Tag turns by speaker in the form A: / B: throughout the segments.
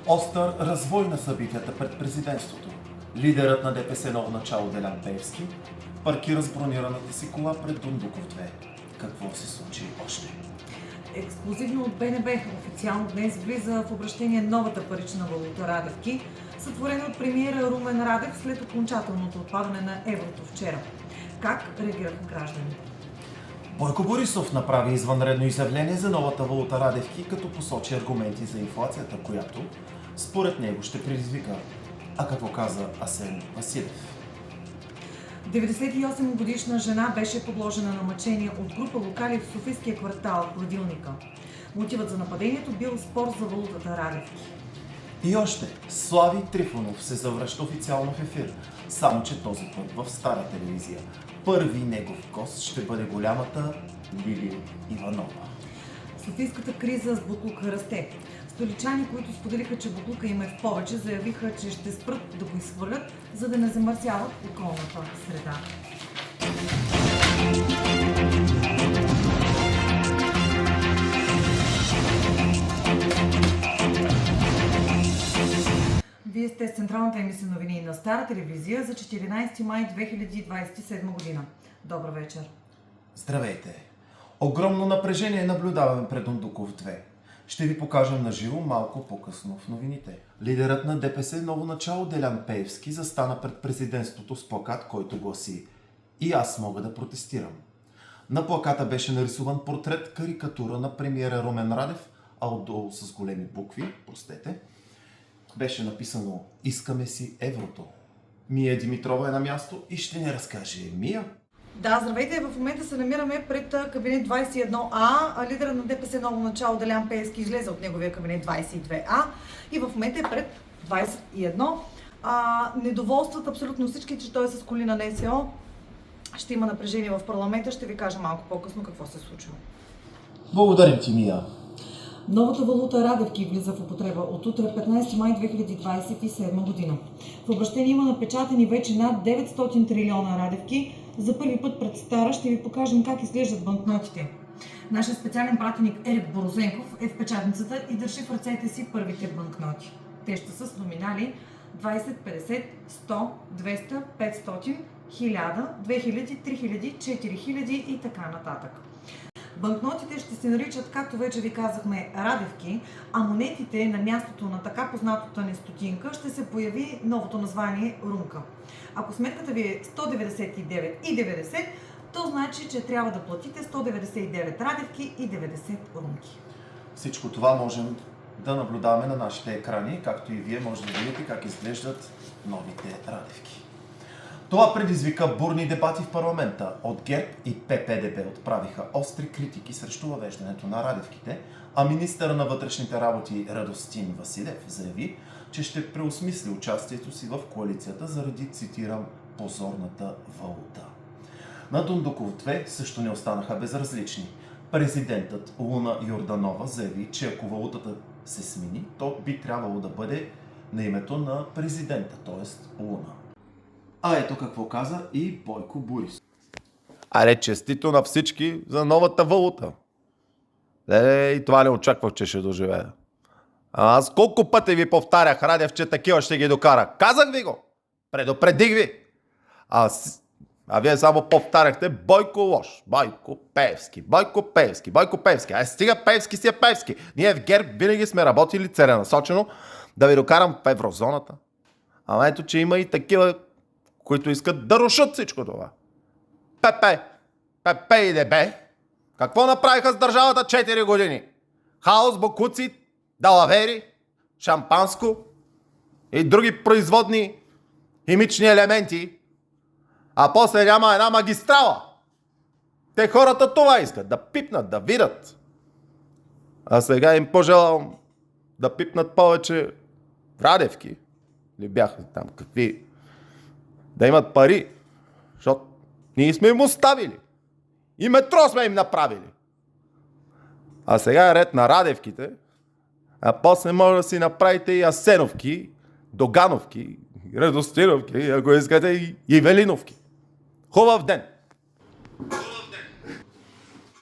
A: Остър развой на събитията пред президентството. Лидерът на ДПС ново начало Делян Пеевски паркира с бронираната си кола пред Дондуков 2. Какво се случи още?
B: Ексклузивно от БНБ официално днес влиза в обращение новата парична валута Радевки, сътворена от премиера Румен Радев след окончателното отпадане на еврото вчера. Как реагираха гражданите?
A: Бойко Борисов направи извънредно изявление за новата валута Радевки, като посочи аргументи за инфлацията, която според него ще предизвика. А какво каза Асен Василев?
B: 98-годишна жена беше подложена на мъчение от група локали в Софийския квартал Хладилника. Мотивът за нападението бил спор за валутата Радевки.
A: И още, Слави Трифонов се завръща официално в ефир, само че този път в стара телевизия. Първи негов гост ще бъде голямата Лили Иванова.
B: Софийската криза с буклука расте. Столичани, които споделиха, че буклука им е в повече, заявиха, че ще спрат да го изхвърлят, за да не замърсяват околната среда. Вие сте с централната емисия новини на Стара телевизия за 14 май 2027 година. Добър вечер!
A: Здравейте! Огромно напрежение наблюдаваме пред Дондуков 2. Ще ви покажем на живо малко по-късно в новините. Лидерът на ДПС ново начало Делян Пеевски застана пред президентството с плакат, който гласи: "И аз мога да протестирам". На плаката беше нарисуван портрет карикатура на премиера Румен Радев, а отдолу с големи букви, беше написано: "Искаме си еврото". Мия Димитрова е на място и ще ни разкаже. Мия?
B: Да, здравейте! В момента се намираме пред кабинет 21А. Лидера на ДПС ново начало Делян Пеевски излезе от неговия кабинет 22А и в момента е пред 21. Недоволстват абсолютно всички, че той е с коли на НСО. Ще има напрежение в парламента. Ще ви кажа малко по-късно какво се случва.
A: Благодарим ти, Мия.
B: Новата валута Радевки влиза в употреба от утре 15 май 2027 година. В обращение има напечатани вече над 900 трилиона Радевки. За първи път пред Стара ще ви покажем как изглеждат банкнотите. Нашият специален пратеник Ерик Борозенков е в печатницата и държи в ръцете си първите банкноти. Те ще са с номинали 20, 50, 100, 200, 500, 1000, 2000, 3000, 4000 и така нататък. Банкнотите ще се наричат, както вече ви казахме, Радевки, а монетите на мястото на така познатата ни стотинка ще се появи новото название Румка. Ако сметката ви е 199,90, то значи, че трябва да платите 199 Радевки и 90 Румки.
A: Всичко това можем да наблюдаваме на нашите екрани, както и вие може да видите как изглеждат новите Радевки. Това предизвика бурни дебати в парламента. От ГЕРБ и ППДБ отправиха остри критики срещу въвеждането на Радевките, а министър на вътрешните работи Радостин Василев заяви, че ще преосмисли участието си в коалицията заради, цитирам, "позорната валута". На Дондуков 2 също не останаха безразлични. Президентът Луна Йорданова заяви, че ако валутата се смени, то би трябвало да бъде на името на президента, т.е. Луна. А ето какво каза и Бойко Борисов.
C: Аре, честито на всички за новата валута. И това не очаквах, че ще доживея. Аз колко пъти ви повтарях, Радев, че такива ще ги докара. Казах ви го. Предупредих ви. А вие само повтаряхте Бойко лош. Бойко Пеевски. Бойко Пеевски. Бойко Пеевски. Стига Пеевски си е Пеевски. Ние в ГЕРБ винаги сме работили целенасочено да ви докарам в еврозоната. Ама ето, че има и такива, които искат да рушат всичко това. ПП и ДБ. Какво направиха с държавата 4 години? Хаос, бокуци, далавери, шампанско и други производни химични елементи. А после няма една магистрала. Те хората това искат. Да пипнат, да видят. А сега им пожелавам да пипнат повече Радевки. Или бяха там какви... Да имат пари, защото ние сме им оставили. И метро сме им направили. А сега е ред на Радевките, а после може да си направите и Асеновки, Догановки, Радостиновки, ако искате и Велиновки. Хубав ден!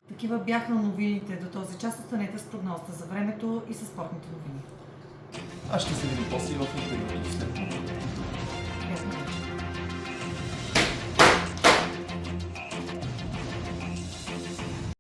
B: Такива бяха новините до този час. Останете с прогнозата за времето и със спортните новини.
A: А ще се видим после и в интервюто след това.
B: Ясно.